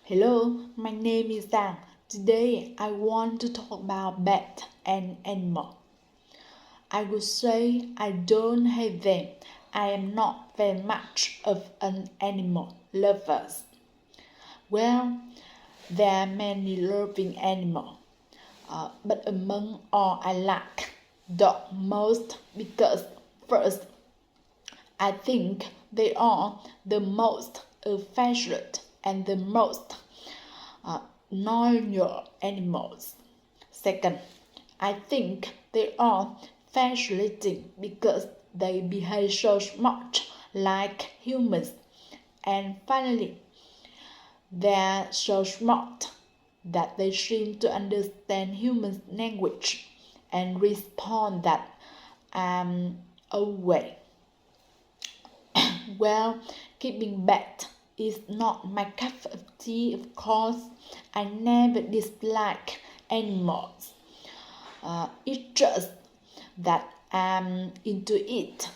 Hello, my name is Giang. Today I want to talk about pet and animal. I would say I don't hate them. I am not very much of an animal lover. Well, there are many loving animals, but among all I like dog most because first, I think they are the most affectionate and the most loyal animals. Second, I think they are fascinating because they behave so much like humans. And finally, they're so smart that they seem to understand human language and respond that way. Well, keeping pet is not my cup of tea, of course. I never dislike animals. It's just that I'm into it